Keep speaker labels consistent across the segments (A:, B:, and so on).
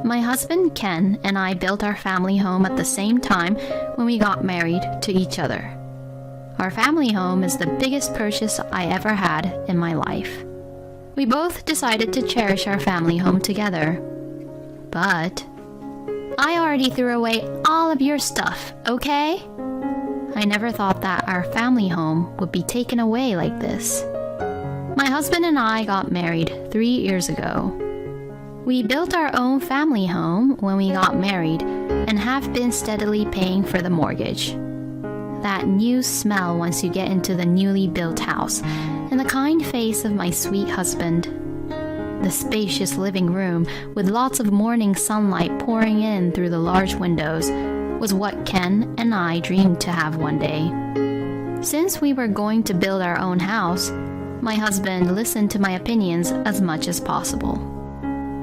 A: My husband Ken and I built our family home at the same time when we got married to each other. Our family home is the biggest purchase I ever had in my life. We both decided to cherish our family home together. But I already threw away all of your stuff, okay? I never thought that our family home would be taken away like this. My husband and I got married 3 years ago. We built our own family home when we got married and have been steadily paying for the mortgage. That new smell once you get into the newly built house, and the kind face of my sweet husband. The spacious living room with lots of morning sunlight pouring in through the large windows was what Ken and I dreamed to have one day. Since we were going to build our own house, my husband listened to my opinions as much as possible.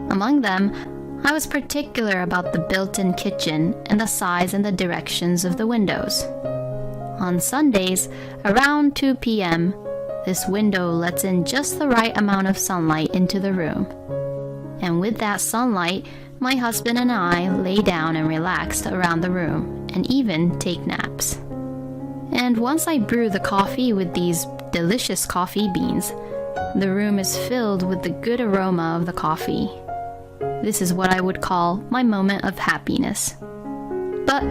A: Among them, I was particular about the built-in kitchen and the size and the directions of the windows. On Sundays, around 2 p.m., this window lets in just the right amount of sunlight into the room. And with that sunlight, my husband and I lay down and relaxed around the room and even take naps. And once I brew the coffee with these delicious coffee beans, the room is filled with the good aroma of the coffee. This is what I would call my moment of happiness. But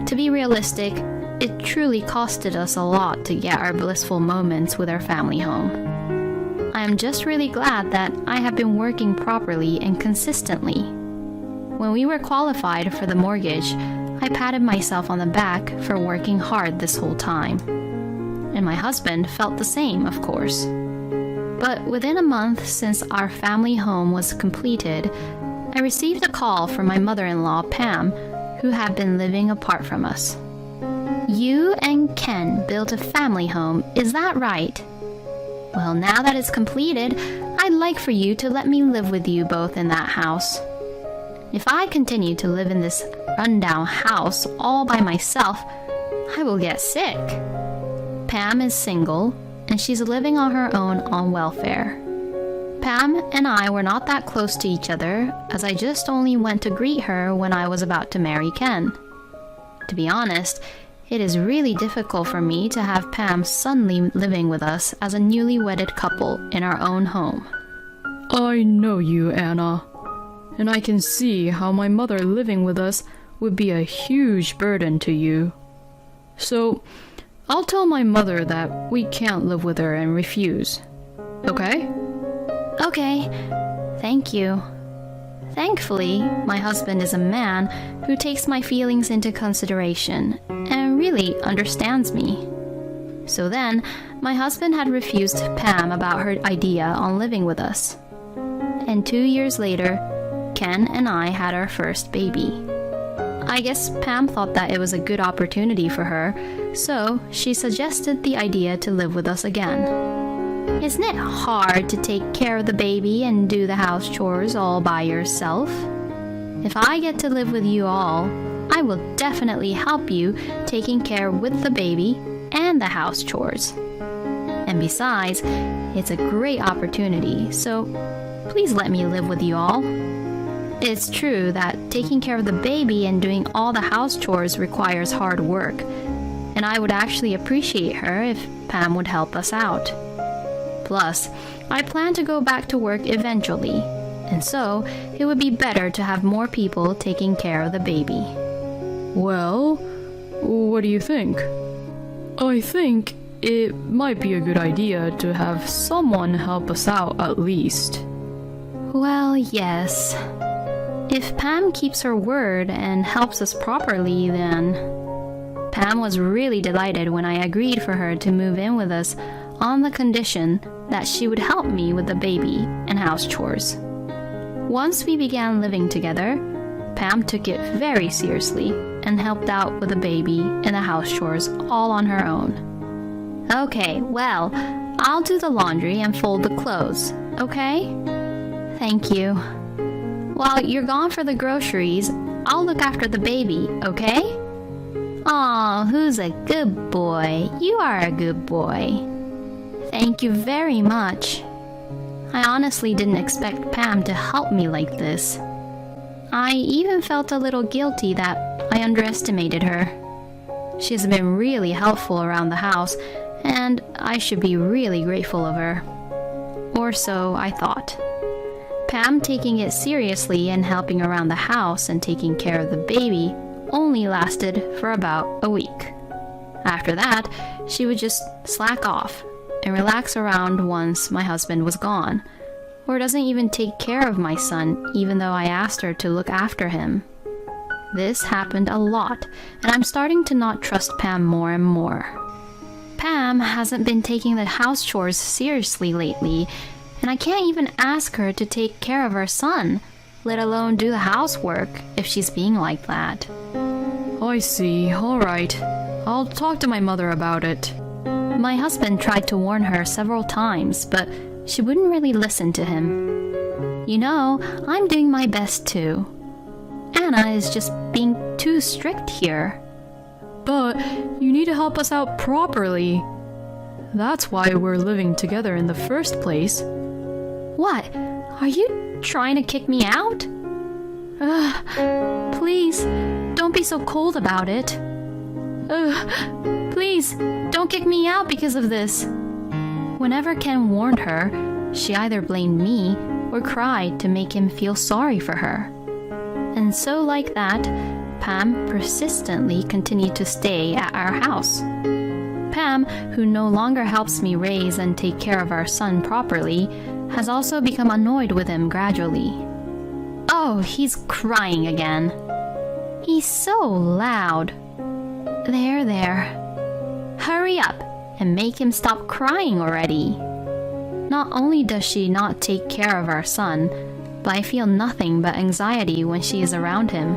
A: to be realistic, it truly costed us a lot to get our blissful moments with our family home. I am just really glad that I have been working properly and consistently. When we were qualified for the mortgage, I patted myself on the back for working hard this whole time. And my husband felt the same, of course. But within a month since our family home was completed, I received a call from my mother-in-law, Pam, who had been living apart from us. You and Ken built a family home, is that right? Well, now that it's completed, I'd like for you to let me live with you both in that house. If I continue to live in this rundown house all by myself, I will get sick. Pam is single, and she's living on her own on welfare. Pam and I were not that close to each other, as I just only went to greet her when I was about to marry Ken. To be honest, it is really difficult for me to have Pam suddenly living with us as a newly wedded couple in our own home.
B: I know you, Anna, and I can see how my mother living with us would be a huge burden to you. So, I'll tell my mother that we can't live with her and refuse. Okay?
A: Okay, thank you. Thankfully, my husband is a man who takes my feelings into consideration and really understands me. So then, my husband had refused Pam about her idea on living with us. And 2 years later, Ken and I had our first baby. I guess Pam thought that it was a good opportunity for her, so she suggested the idea to live with us again. Isn't it hard to take care of the baby and do the house chores all by yourself? If I get to live with you all, I will definitely help you taking care with the baby and the house chores. And besides, it's a great opportunity, so please let me live with you all. It's true that taking care of the baby and doing all the house chores requires hard work, and I would actually appreciate her if Pam would help us out. Plus, I plan to go back to work eventually, and so it would be better to have more people taking care of the baby.
B: Well, what do you think? I think it might be a good idea to have someone help us out at least.
A: Well, yes. If Pam keeps her word and helps us properly, then... Pam was really delighted when I agreed for her to move in with us on the condition that she would help me with the baby and house chores. Once we began living together, Pam took it very seriously and helped out with the baby and the house chores all on her own. Okay, well, I'll do the laundry and fold the clothes, okay? Thank you. While you're gone for the groceries, I'll look after the baby, okay? Aw, who's a good boy? You are a good boy. Thank you very much. I honestly didn't expect Pam to help me like this. I even felt a little guilty that I underestimated her. She's been really helpful around the house, and I should be really grateful of her. Or so I thought. Pam taking it seriously and helping around the house and taking care of the baby only lasted for about a week. After that, she would just slack off and relax around once my husband was gone, or doesn't even take care of my son even though I asked her to look after him. This happened a lot, and I'm starting to not trust Pam more and more. Pam hasn't been taking the house chores seriously lately, and I can't even ask her to take care of our son, let alone do the housework if she's being like that.
B: I see. All right. I'll talk to my mother about it.
A: My husband tried to warn her several times, but she wouldn't really listen to him. You know, I'm doing my best too. Anna is just being too strict here.
B: But you need to help us out properly. That's why we're living together in the first place.
A: What? Are you trying to kick me out? Please, don't be so cold about it. Please, don't kick me out because of this. Whenever Ken warned her, she either blamed me or cried to make him feel sorry for her. And so like that, Pam persistently continued to stay at our house. Pam, who no longer helps me raise and take care of our son properly, has also become annoyed with him gradually. Oh, he's crying again. He's so loud. There. Hurry up and make him stop crying already. Not only does she not take care of our son, but I feel nothing but anxiety when she is around him.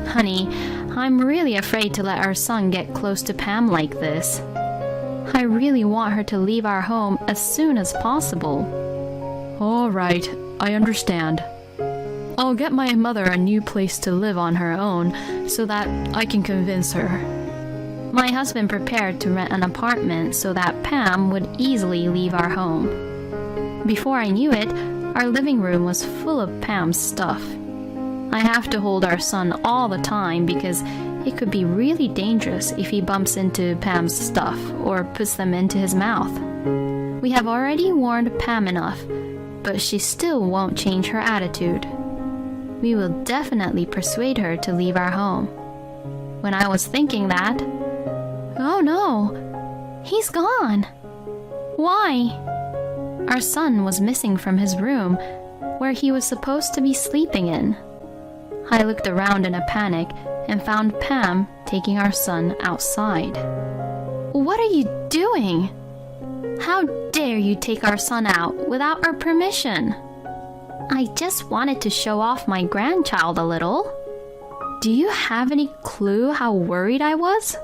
A: Honey, I'm really afraid to let our son get close to Pam like this. I really want her to leave our home as soon as possible.
B: All right, I understand. I'll get my mother a new place to live on her own so that I can convince her.
A: My husband prepared to rent an apartment so that Pam would easily leave our home. Before I knew it, our living room was full of Pam's stuff. I have to hold our son all the time because it could be really dangerous if he bumps into Pam's stuff or puts them into his mouth. We have already warned Pam enough, but she still won't change her attitude. We will definitely persuade her to leave our home. When I was thinking that, oh no, he's gone. Why? Our son was missing from his room, where he was supposed to be sleeping in. I looked around in a panic and found Pam taking our son outside. What are you doing? How dare you take our son out without our permission? I just wanted to show off my grandchild a little. Do you have any clue how worried I was?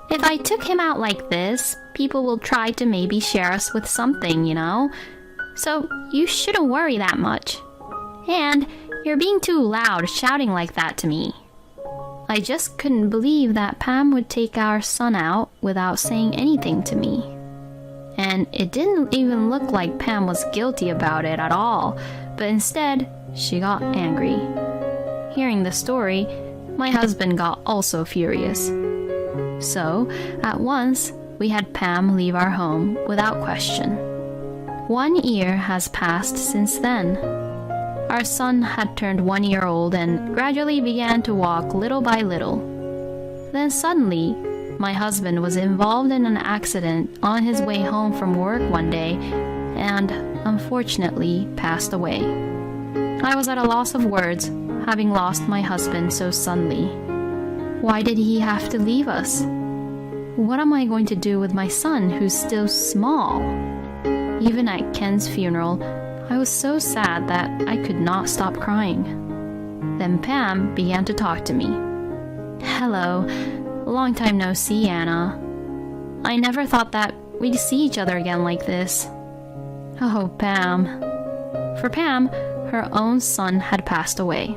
A: If I took him out like this, people will try to maybe share us with something, you know? So you shouldn't worry that much. And you're being too loud shouting like that to me. I just couldn't believe that Pam would take our son out without saying anything to me. And it didn't even look like Pam was guilty about it at all, but instead, she got angry. Hearing the story, my husband got also furious. So, at once, we had Pam leave our home without question. 1 year has passed since then. Our son had turned 1 year old and gradually began to walk little by little. Then suddenly, my husband was involved in an accident on his way home from work one day and unfortunately passed away. I was at a loss of words, having lost my husband so suddenly. Why did he have to leave us? What am I going to do with my son who's still small? Even at Ken's funeral, I was so sad that I could not stop crying. Then Pam began to talk to me. Hello, long time no see, Anna. I never thought that we'd see each other again like this. Oh, Pam. For Pam, her own son had passed away.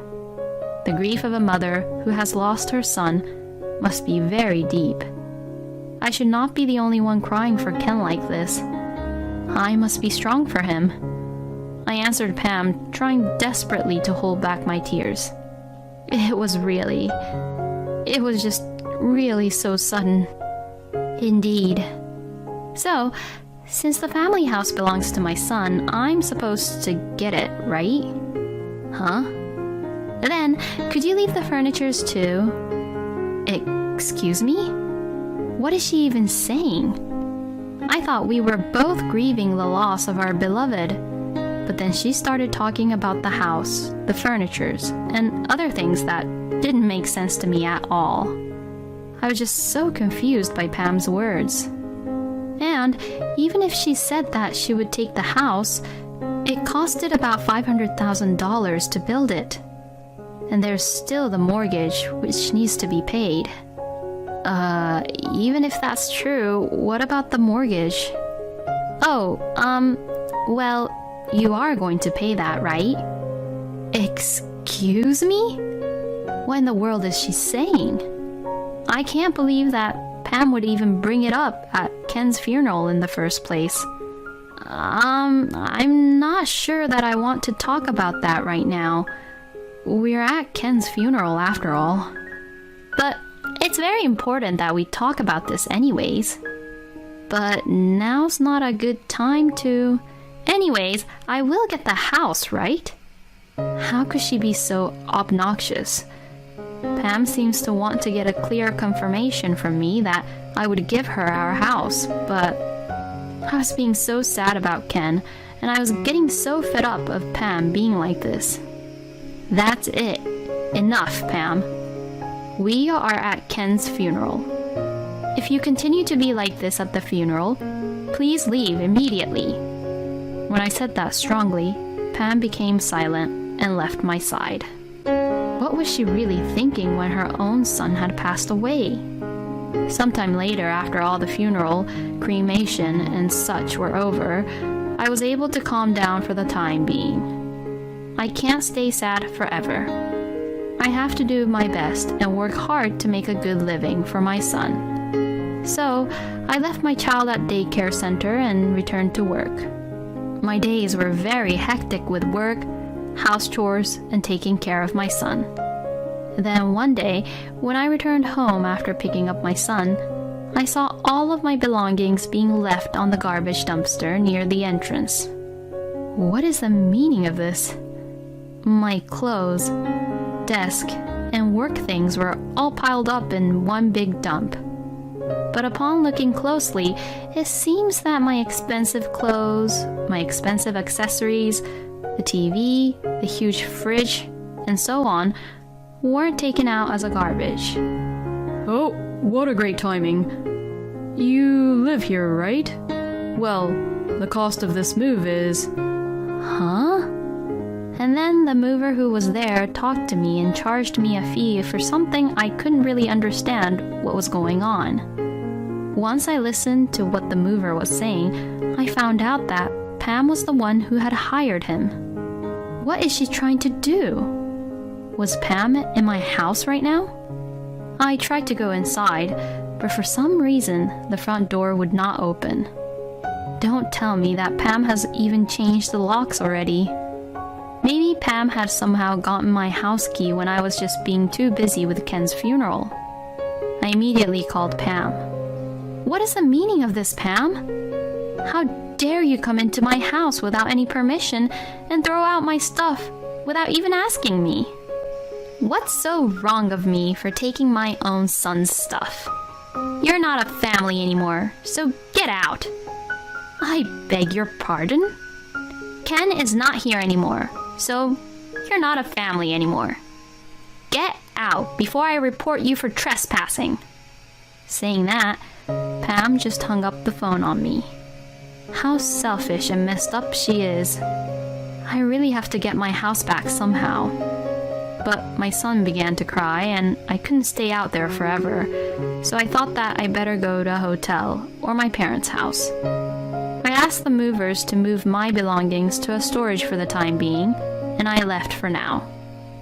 A: The grief of a mother who has lost her son must be very deep. I should not be the only one crying for Ken like this. I must be strong for him. I answered Pam, trying desperately to hold back my tears. It was just really so sudden. Indeed. So, since the family house belongs to my son, I'm supposed to get it, right? Huh? Then, could you leave the furnitures too? Excuse me? What is she even saying? I thought we were both grieving the loss of our beloved, but then she started talking about the house, the furnitures, and other things that didn't make sense to me at all. I was just so confused by Pam's words. And even if she said that she would take the house, it costed about $500,000 to build it. And there's still the mortgage, which needs to be paid. Even if that's true, what about the mortgage? Well, you are going to pay that, right? Excuse me? What in the world is she saying? I can't believe that Pam would even bring it up at Ken's funeral in the first place. I'm not sure that I want to talk about that right now. We're at Ken's funeral after all. But it's very important that we talk about this anyways. But now's not a good time to... Anyways, I will get the house, right? How could she be so obnoxious? Pam seems to want to get a clear confirmation from me that I would give her our house, but I was being so sad about Ken, and I was getting so fed up of Pam being like this. That's it. Enough, Pam. We are at Ken's funeral. If you continue to be like this at the funeral, please leave immediately. When I said that strongly, Pam became silent and left my side. What was she really thinking when her own son had passed away? Sometime later, after all the funeral, cremation, and such were over, I was able to calm down for the time being. I can't stay sad forever. I have to do my best and work hard to make a good living for my son. So, I left my child at daycare center and returned to work. My days were very hectic with work, house chores, and taking care of my son. Then one day, when I returned home after picking up my son, I saw all of my belongings being left on the garbage dumpster near the entrance. What is the meaning of this? My clothes, desk, and work things were all piled up in one big dump. But upon looking closely, it seems that my expensive clothes, my expensive accessories, the TV, the huge fridge, and so on, weren't taken out as a garbage.
B: Oh, what a great timing. You live here, right? Well, the cost of this move is...
A: Huh? And then the mover who was there talked to me and charged me a fee for something I couldn't really understand what was going on. Once I listened to what the mover was saying, I found out that Pam was the one who had hired him. What is she trying to do? Was Pam in my house right now? I tried to go inside, but for some reason, the front door would not open. Don't tell me that Pam has even changed the locks already. Maybe Pam had somehow gotten my house key when I was just being too busy with Ken's funeral. I immediately called Pam. What is the meaning of this, Pam? How dare you come into my house without any permission and throw out my stuff without even asking me? What's so wrong of me for taking my own son's stuff? You're not a family anymore, so get out. I beg your pardon? Ken is not here anymore, so you're not a family anymore. Get out before I report you for trespassing. Saying that, Pam just hung up the phone on me. How selfish and messed up she is. I really have to get my house back somehow. But my son began to cry and I couldn't stay out there forever, so I thought that I better go to a hotel or my parents' house. I asked the movers to move my belongings to a storage for the time being, and I left for now.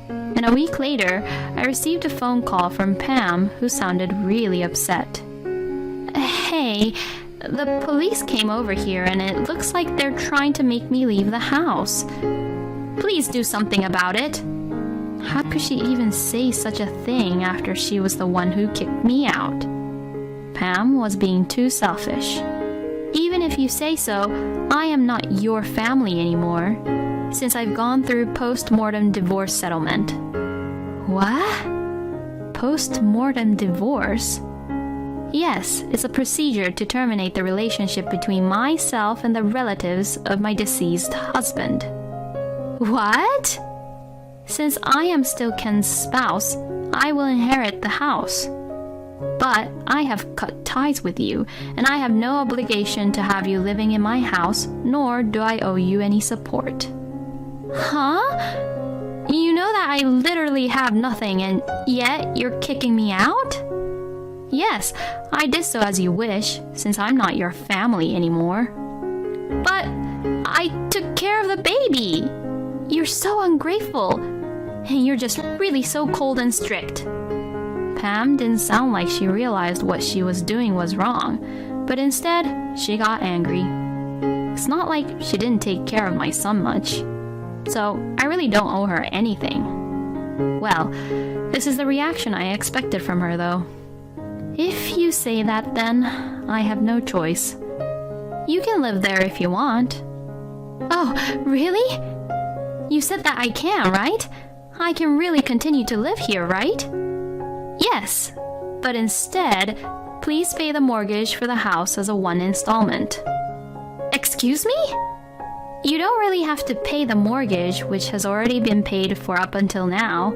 A: And a week later, I received a phone call from Pam who sounded really upset. Hey, The police came over here and it looks like they're trying to make me leave the house. Please do something about it. How could she even say such a thing after she was the one who kicked me out? Pam was being too selfish. Even if you say so, I am not your family anymore, since I've gone through post-mortem divorce settlement. What? Post-mortem divorce? Yes, it's a procedure to terminate the relationship between myself and the relatives of my deceased husband. What? Since I am still Ken's spouse, I will inherit the house. But I have cut ties with you, and I have no obligation to have you living in my house, nor do I owe you any support. Huh? You know that I literally have nothing, and yet you're kicking me out? Yes, I did so as you wish, since I'm not your family anymore. But I took care of the baby. You're so ungrateful, and you're just really so cold and strict. Pam didn't sound like she realized what she was doing was wrong, but instead, she got angry. It's not like she didn't take care of my son much, so I really don't owe her anything. Well, this is the reaction I expected from her, though. If you say that, then I have no choice. You can live there if you want. Oh, really? You said that I can, right? I can really continue to live here, right? Yes, but instead, please pay the mortgage for the house as a one installment. Excuse me? You don't really have to pay the mortgage, which has already been paid for up until now.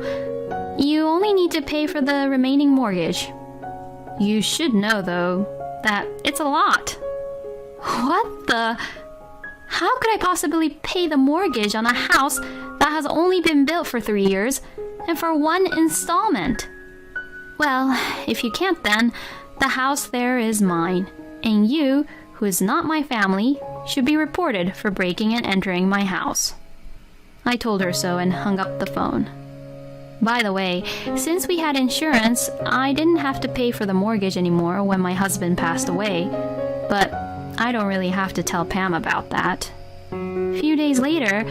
A: You only need to pay for the remaining mortgage. You should know, though, that it's a lot. What the? How could I possibly pay the mortgage on a house that has only been built for 3 years and for one installment? Well, if you can't then, the house there is mine, and you, who is not my family, should be reported for breaking and entering my house. I told her so and hung up the phone. By the way, since we had insurance, I didn't have to pay for the mortgage anymore when my husband passed away, but I don't really have to tell Pam about that. A few days later,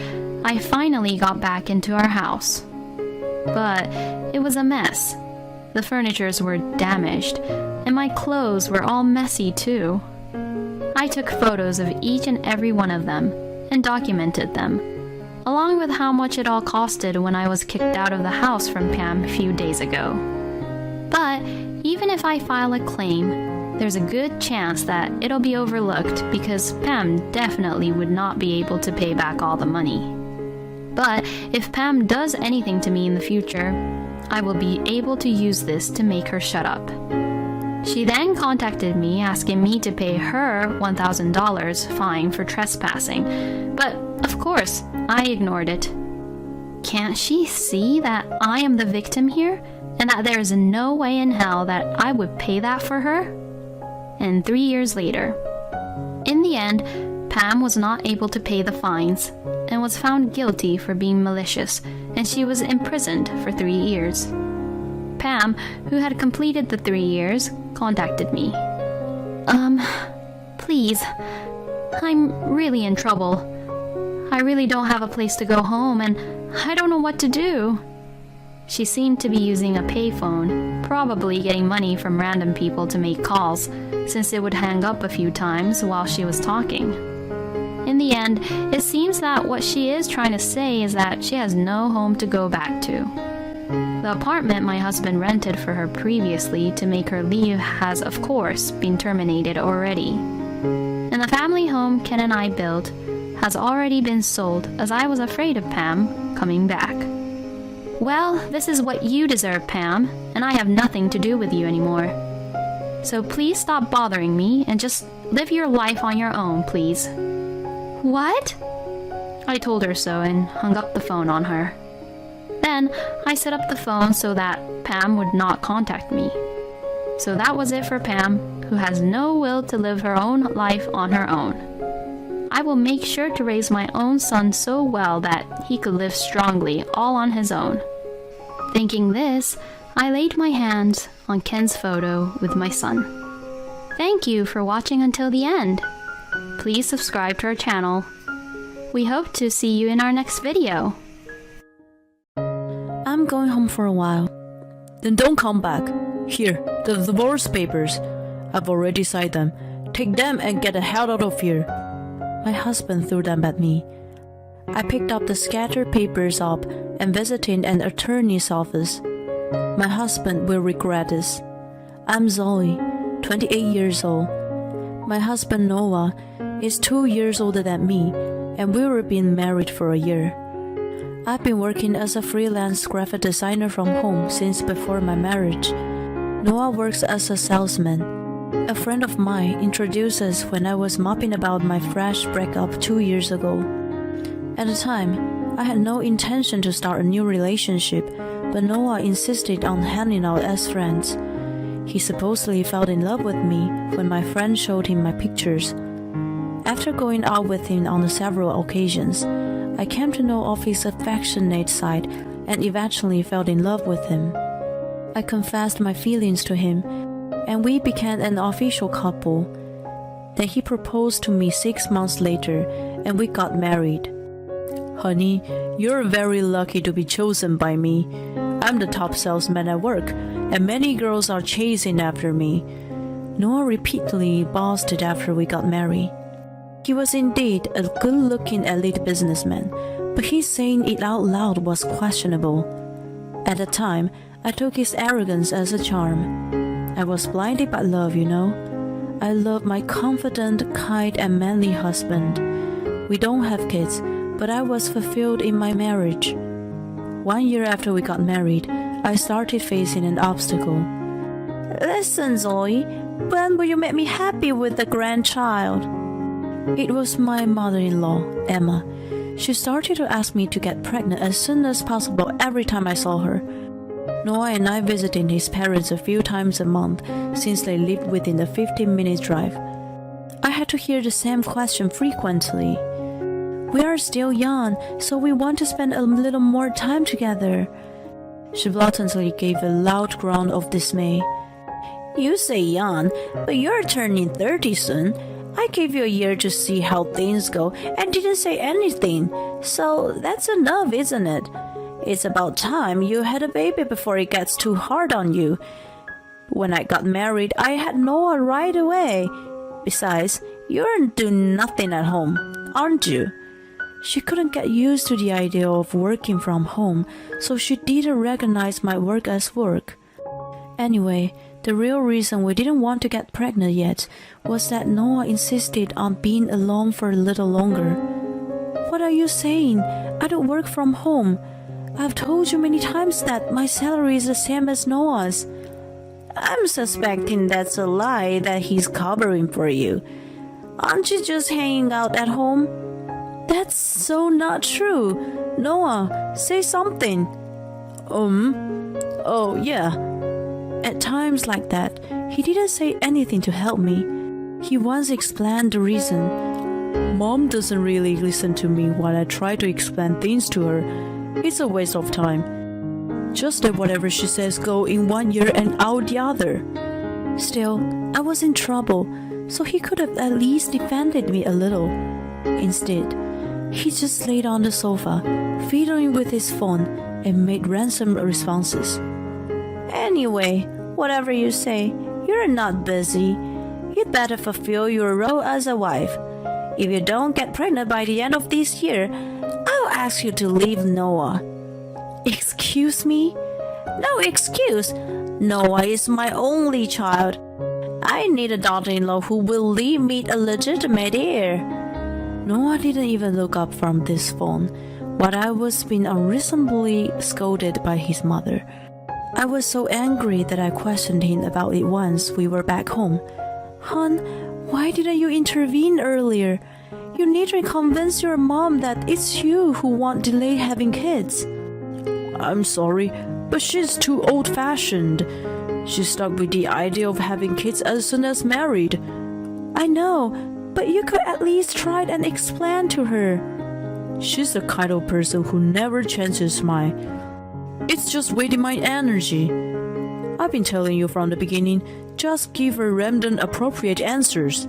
A: I finally got back into our house. But it was a mess. The furnitures were damaged, and my clothes were all messy too. I took photos of each and every one of them and documented them, along with how much it all costed when I was kicked out of the house from Pam a few days ago. But even if I file a claim, there's a good chance that it'll be overlooked because Pam definitely would not be able to pay back all the money. But if Pam does anything to me in the future, I will be able to use this to make her shut up. She then contacted me asking me to pay her $1,000 fine for trespassing, but of course, I ignored it. Can't she see that I am the victim here, and that there is no way in hell that I would pay that for her? And 3 years later, in the end, Pam was not able to pay the fines and was found guilty for being malicious, and she was imprisoned for 3 years. Pam, who had completed the 3 years, contacted me. Please, I'm really in trouble. I really don't have a place to go home, and I don't know what to do. She seemed to be using a payphone, probably getting money from random people to make calls, since it would hang up a few times while she was talking. In the end, it seems that what she is trying to say is that she has no home to go back to. The apartment my husband rented for her previously to make her leave has, of course, been terminated already. And the family home Ken and I built has already been sold, as I was afraid of Pam coming back. Well, this is what you deserve, Pam, and I have nothing to do with you anymore. So please stop bothering me and just live your life on your own, please. What? I told her so and hung up the phone on her. Then I set up the phone so that Pam would not contact me. So that was it for Pam, who has no will to live her own life on her own. I will make sure to raise my own son so well that he could live strongly all on his own. Thinking this, I laid my hands on Ken's photo with my son. Thank you for watching until the end. Please subscribe to our channel. We hope to see you in our next video.
C: I'm going home for a while. Then don't come back. Here, the divorce papers. I've already signed them. Take them and get the hell out of here. My husband threw them at me. I picked up the scattered papers up and visited an attorney's office. My husband will regret this. I'm Zoe, 28 years old. My husband Noah is 2 years older than me, and we were being married for a year. I've been working as a freelance graphic designer from home since before my marriage. Noah works as a salesman. A friend of mine introduced us when I was mopping about my fresh breakup 2 years ago. At the time, I had no intention to start a new relationship, but Noah insisted on hanging out as friends. He supposedly fell in love with me when my friend showed him my pictures. After going out with him on several occasions, I came to know of his affectionate side and eventually fell in love with him. I confessed my feelings to him, and we became an official couple. Then he proposed to me 6 months later, and we got married. Honey, you're very lucky to be chosen by me. I'm the top salesman at work, and many girls are chasing after me. Noah repeatedly boasted after we got married. He was indeed a good-looking elite businessman, but his saying it out loud was questionable. At the time, I took his arrogance as a charm. I was blinded by love, you know. I love my confident, kind, and manly husband. We don't have kids, but I was fulfilled in my marriage. 1 year after we got married, I started facing an obstacle. Listen, Zoe, when will you make me happy with the grandchild? It was my mother-in-law, Emma. She started to ask me to get pregnant as soon as possible every time I saw her. Noah and I visited his parents a few times a month since they lived within a 15-minute drive. I had to hear the same question frequently. We are still young, so we want to spend a little more time together. She blatantly gave a loud groan of dismay. You say young, but you're turning 30 soon. I gave you a year to see how things go and didn't say anything, so that's enough, isn't it? It's about time you had a baby before it gets too hard on you. When I got married, I had Noah right away. Besides, you're doing nothing at home, aren't you? She couldn't get used to the idea of working from home, so she didn't recognize my work as work. Anyway, the real reason we didn't want to get pregnant yet was that Noah insisted on being alone for a little longer. What are you saying? I don't work from home. I've told you many times that my salary is the same as Noah's. I'm suspecting that's a lie that he's covering for you. Aren't you just hanging out at home? That's so not true. Noah, say something. Oh yeah. At times like that, he didn't say anything to help me. He once explained the reason. Mom doesn't really listen to me while I try to explain things to her. It's a waste of time. Just let whatever she says go in 1 ear and out the other. Still, I was in trouble, so he could have at least defended me a little. Instead, he just laid on the sofa, fiddling with his phone, and made ransom responses. Anyway, whatever you say, you're not busy. You'd better fulfill your role as a wife. If you don't get pregnant by the end of this year, I'll ask you to leave Noah. Excuse me? No excuse. Noah is my only child. I need a daughter-in-law who will leave me a legitimate heir. Noah didn't even look up from this phone, while I was being unreasonably scolded by his mother. I was so angry that I questioned him about it once we were back home. Hon, why didn't you intervene earlier? You need to convince your mom that it's you who want delay having kids. I'm sorry, but she's too old-fashioned. She's stuck with the idea of having kids as soon as married. I know, but you could at least try and explain to her. She's the kind of person who never changes mind. It's just wasting my energy. I've been telling you from the beginning, just give her random appropriate answers.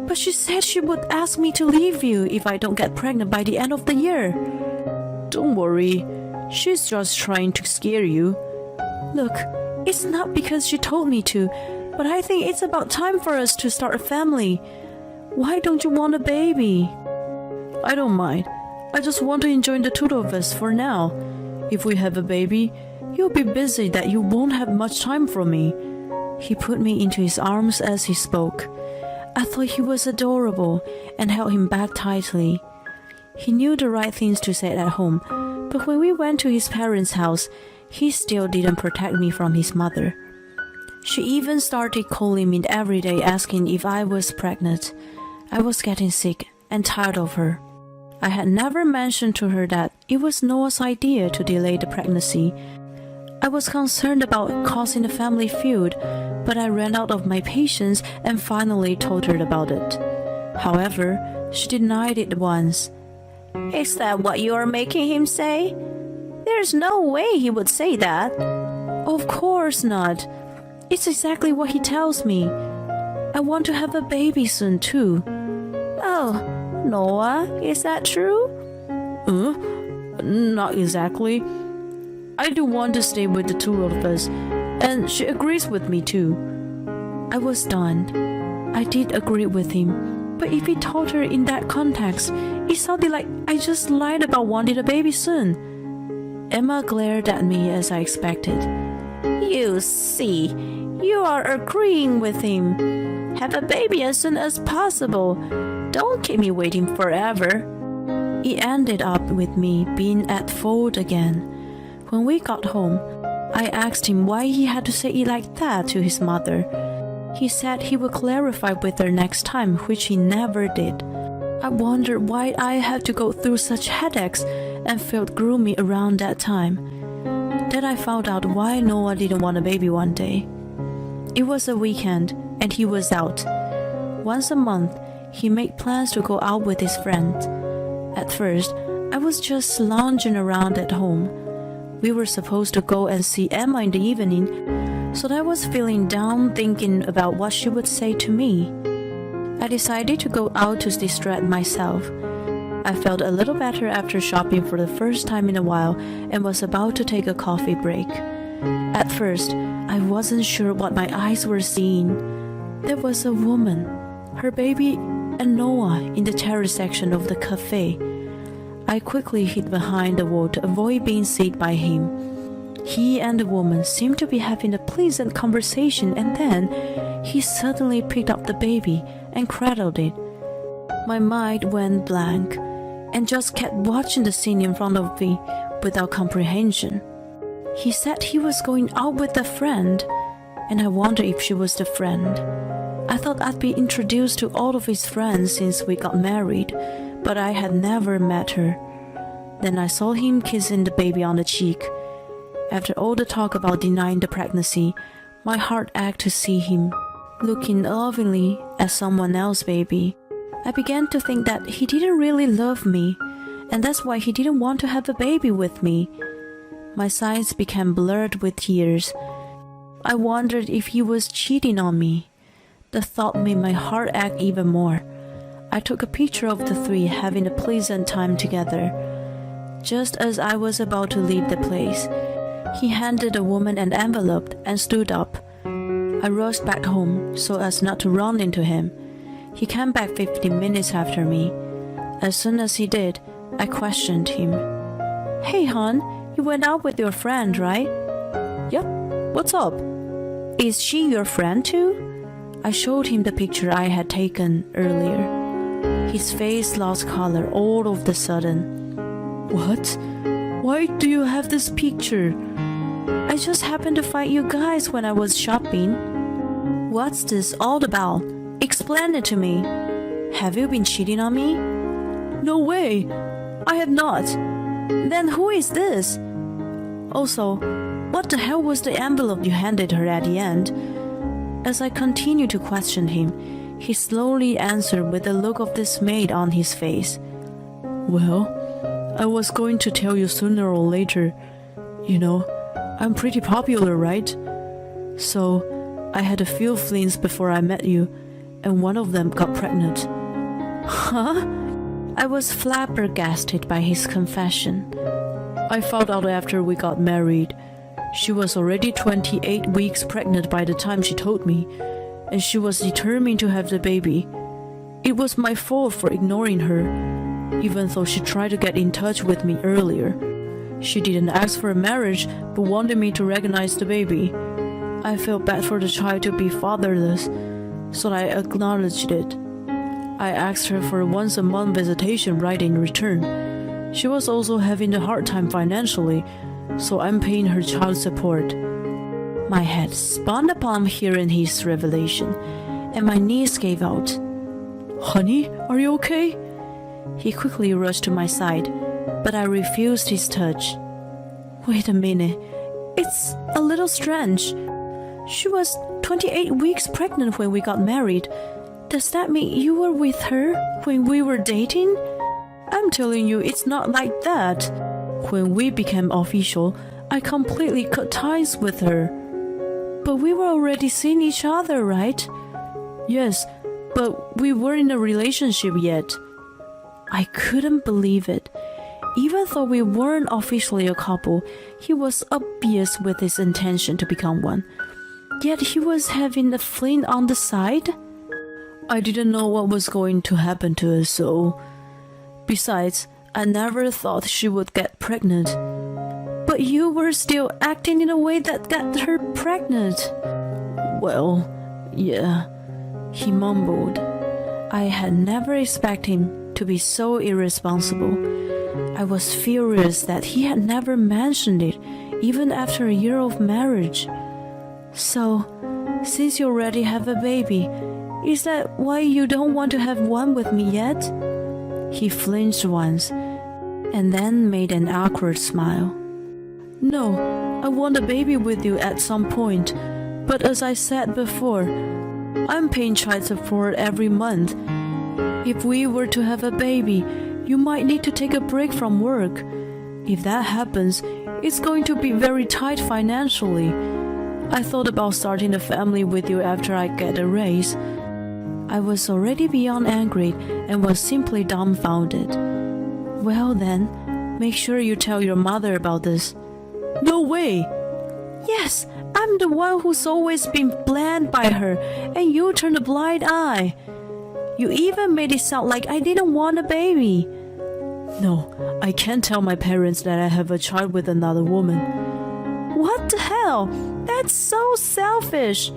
C: But she said she would ask me to leave you if I don't get pregnant by the end of the year. Don't worry, she's just trying to scare you. Look, it's not because she told me to, but I think it's about time for us to start a family. Why don't you want a baby? I don't mind. I just want to enjoy the two of us for now. If we have a baby, you'll be busy that you won't have much time for me. He put me into his arms as he spoke. I thought he was adorable and held him back tightly. He knew the right things to say at home, but when we went to his parents' house, he still didn't protect me from his mother. She even started calling me every day asking if I was pregnant. I was getting sick and tired of her. I had never mentioned to her that it was Noah's idea to delay the pregnancy. I was concerned about causing a family feud, but I ran out of my patience and finally told her about it. However, she denied it once. Is that what you are making him say? There's no way he would say that. Of course not. It's exactly what he tells me. I want to have a baby soon too. Oh, Noah, is that true? Not exactly. I do want to stay with the two of us, and she agrees with me too. I was stunned. I did agree with him, but if he told her in that context, it sounded like I just lied about wanting a baby soon. Emma glared at me as I expected. You see, you are agreeing with him. Have a baby as soon as possible. Don't keep me waiting forever. It ended up with me being at fault again. When we got home, I asked him why he had to say it like that to his mother. He said he would clarify with her next time, which he never did. I wondered why I had to go through such headaches and felt gloomy around that time. Then I found out why Noah didn't want a baby one day. It was a weekend, and he was out. Once a month, he made plans to go out with his friends. At first, I was just lounging around at home. We were supposed to go and see Emma in the evening, so I was feeling down thinking about what she would say to me. I decided to go out to distract myself. I felt a little better after shopping for the first time in a while and was about to take a coffee break. At first, I wasn't sure what my eyes were seeing. There was a woman, her baby, and Noah in the terrace section of the cafe. I quickly hid behind the wall to avoid being seen by him. He and the woman seemed to be having a pleasant conversation, and then he suddenly picked up the baby and cradled it. My mind went blank and just kept watching the scene in front of me without comprehension. He said he was going out with a friend, and I wondered if she was the friend. I thought I'd be introduced to all of his friends since we got married, but I had never met her. Then I saw him kissing the baby on the cheek. After all the talk about denying the pregnancy, my heart ached to see him looking lovingly at someone else's baby. I began to think that he didn't really love me, and that's why he didn't want to have a baby with me. My sight became blurred with tears. I wondered if he was cheating on me. The thought made my heart ache even more. I took a picture of the three having a pleasant time together. Just as I was about to leave the place, he handed the woman an envelope and stood up. I rushed back home so as not to run into him. He came back 15 minutes after me. As soon as he did, I questioned him. Hey hon, you went out with your friend, right? Yep, what's up? Is she your friend too? I showed him the picture I had taken earlier. His face lost color all of a sudden. What? Why do you have this picture? I just happened to find you guys when I was shopping. What's this all about? Explain it to me. Have you been cheating on me? No way. I have not. Then who is this? Also, what the hell was the envelope you handed her at the end? As I continued to question him, he slowly answered with a look of dismay on his face. Well, I was going to tell you sooner or later. You know, I'm pretty popular, right? So, I had a few flings before I met you, and one of them got pregnant. Huh? I was flabbergasted by his confession. I found out after we got married. She was already 28 weeks pregnant by the time she told me, and she was determined to have the baby. It was my fault for ignoring her, even though she tried to get in touch with me earlier. She didn't ask for a marriage, but wanted me to recognize the baby. I felt bad for the child to be fatherless, so I acknowledged it. I asked her for a once-a-month visitation right in return. She was also having a hard time financially, so I'm paying her child support. My head spun upon hearing his revelation, and my knees gave out. Honey, are you okay? He quickly rushed to my side, but I refused his touch. Wait a minute, it's a little strange. She was 28 weeks pregnant when we got married. Does that mean you were with her when we were dating? I'm telling you, it's not like that. When we became official, I completely cut ties with her. But we were already seeing each other, right? Yes, but we weren't in a relationship yet. I couldn't believe it. Even though we weren't officially a couple, he was obvious with his intention to become one. Yet he was having a fling on the side? I didn't know what was going to happen to us, so... Besides, I never thought she would get pregnant. But you were still acting in a way that got her pregnant. Well, yeah, he mumbled. I had never expected him to be so irresponsible. I was furious that he had never mentioned it, even after a year of marriage. So, since you already have a baby, is that why you don't want to have one with me yet? He flinched once, and then made an awkward smile. No, I want a baby with you at some point, but as I said before, I'm paying child support every month. If we were to have a baby, you might need to take a break from work. If that happens, it's going to be very tight financially. I thought about starting a family with you after I get a raise. I was already beyond angry and was simply dumbfounded. Well then, make sure you tell your mother about this. No way! Yes, I'm the one who's always been blamed by her, and you turned a blind eye. You even made it sound like I didn't want a baby. No, I can't tell my parents that I have a child with another woman. What the hell? That's so selfish.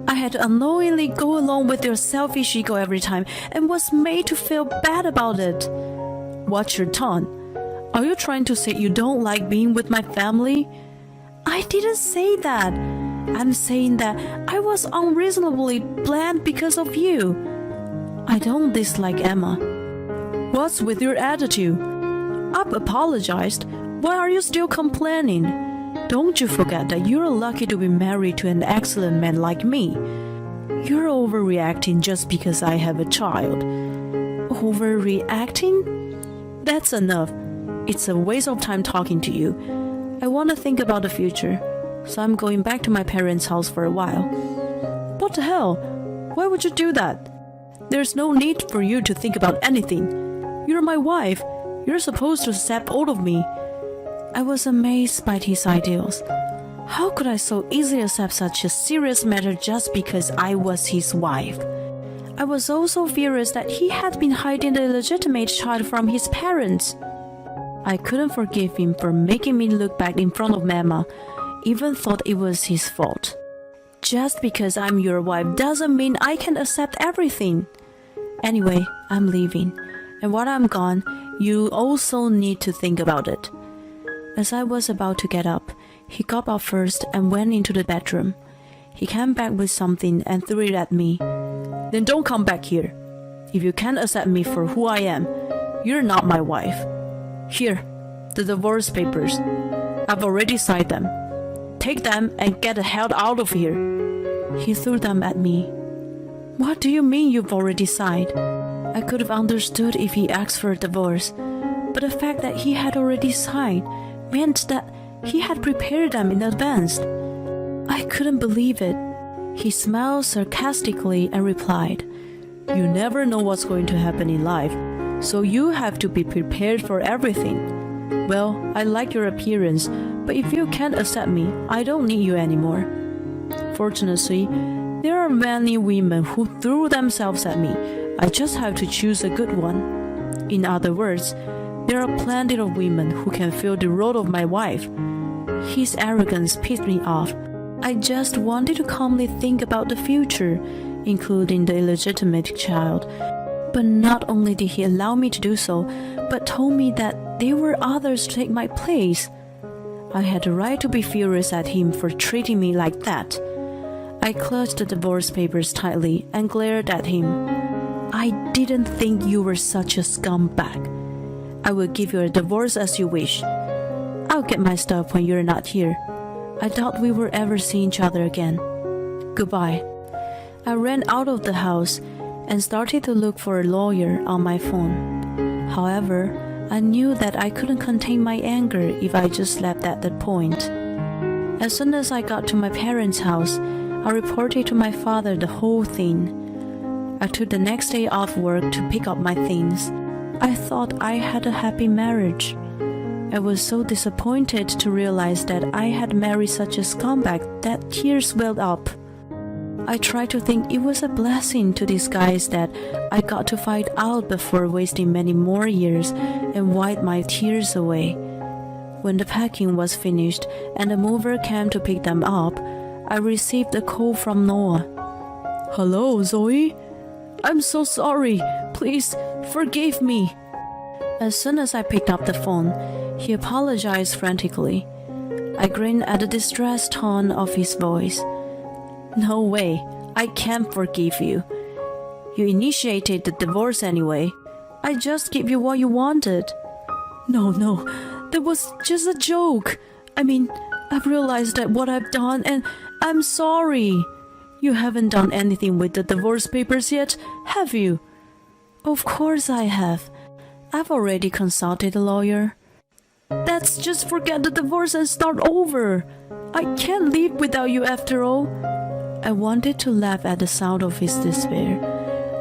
C: I had to unknowingly go along with your selfish ego every time and was made to feel bad about it. Watch your tone. Are you trying to say you don't like being with my family? I didn't say that. I'm saying that I was unreasonably blamed because of you. I don't dislike Emma. What's with your attitude? I've apologized. Why are you still complaining? Don't you forget that you're lucky to be married to an excellent man like me. You're overreacting just because I have a child. Overreacting? That's enough. It's a waste of time talking to you. I want to think about the future, so I'm going back to my parents' house for a while. What the hell? Why would you do that? There's no need for you to think about anything. You're my wife. You're supposed to accept all of me. I was amazed by his ideals. How could I so easily accept such a serious matter just because I was his wife? I was also furious that he had been hiding the illegitimate child from his parents. I couldn't forgive him for making me look back in front of Mama, even thought it was his fault. Just because I'm your wife doesn't mean I can accept everything. Anyway, I'm leaving, and while I'm gone, you also need to think about it. As I was about to get up, he got up first and went into the bedroom. He came back with something and threw it at me. Then don't come back here. If you can't accept me for who I am, you're not my wife. Here, the divorce papers. I've already signed them. Take them and get the hell out of here. He threw them at me. What do you mean you've already signed? I could have understood if he asked for a divorce, but the fact that he had already signed meant that he had prepared them in advance. I couldn't believe it. He smiled sarcastically and replied, "You never know what's going to happen in life, so you have to be prepared for everything. Well, I like your appearance, but if you can't accept me, I don't need you anymore." Fortunately, there are many women who threw themselves at me. I just have to choose a good one. In other words, there are plenty of women who can fill the role of my wife. His arrogance pissed me off. I just wanted to calmly think about the future, including the illegitimate child. But not only did he allow me to do so, but told me that there were others to take my place. I had the right to be furious at him for treating me like that. I clutched the divorce papers tightly and glared at him. "I didn't think you were such a scumbag. I will give you a divorce as you wish. I'll get my stuff when you're not here. I doubt we will ever see each other again. Goodbye." I ran out of the house and started to look for a lawyer on my phone. However, I knew that I couldn't contain my anger if I just left at that point. As soon as I got to my parents' house, I reported to my father the whole thing. I took the next day off work to pick up my things. I thought I had a happy marriage. I was so disappointed to realize that I had married such a scumbag that tears welled up. I tried to think it was a blessing to disguise that I got to find out before wasting many more years and wipe my tears away. When the packing was finished and the mover came to pick them up, I received a call from Noah. "Hello, Zoe? I'm so sorry. Please forgive me." As soon as I picked up the phone, he apologized frantically. I grinned at the distressed tone of his voice. "No way. I can't forgive you. You initiated the divorce anyway. I just gave you what you wanted." No, that was just a joke. I mean, I've realized that what I've done and I'm sorry. You haven't done anything with the divorce papers yet, have you?" "Of course I have. I've already consulted a lawyer." "Let's just forget the divorce and start over. I can't live without you after all." I wanted to laugh at the sound of his despair.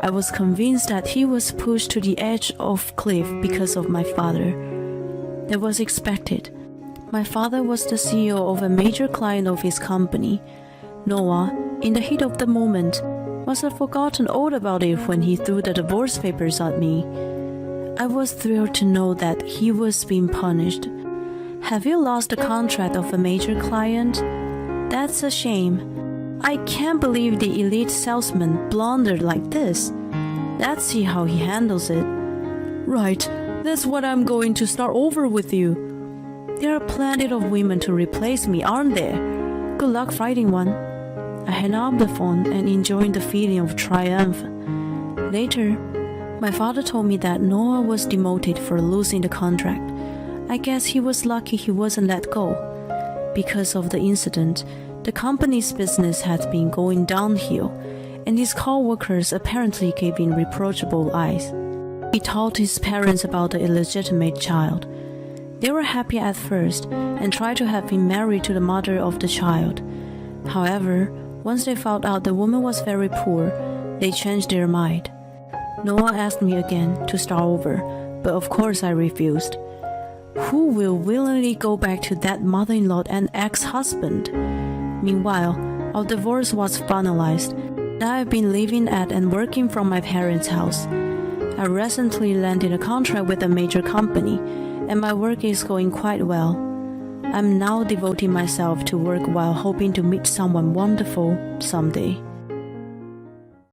C: I was convinced that he was pushed to the edge of cliff because of my father. That was expected. My father was the CEO of a major client of his company. Noah, in the heat of the moment, must have forgotten all about it when he threw the divorce papers at me. I was thrilled to know that he was being punished. "Have you lost the contract of a major client? That's a shame. I can't believe the elite salesman blundered like this. Let's see how he handles it." "Right, that's what I'm going to start over with you. There are plenty of women to replace me, aren't there? Good luck finding one." I hung up the phone and enjoyed the feeling of triumph. Later, my father told me that Noah was demoted for losing the contract. I guess he was lucky he wasn't let go. Because of the incident, the company's business had been going downhill, and his co-workers apparently gave him reproachable eyes. He told his parents about the illegitimate child. They were happy at first and tried to have him married to the mother of the child. However, once they found out the woman was very poor, they changed their mind. Noah asked me again to start over, but of course I refused. Who will willingly go back to that mother-in-law and ex-husband? Meanwhile, our divorce was finalized, and I have been living at and working from my parents' house. I recently landed a contract with a major company, and my work is going quite well. I'm now devoting myself to work while hoping to meet someone wonderful someday.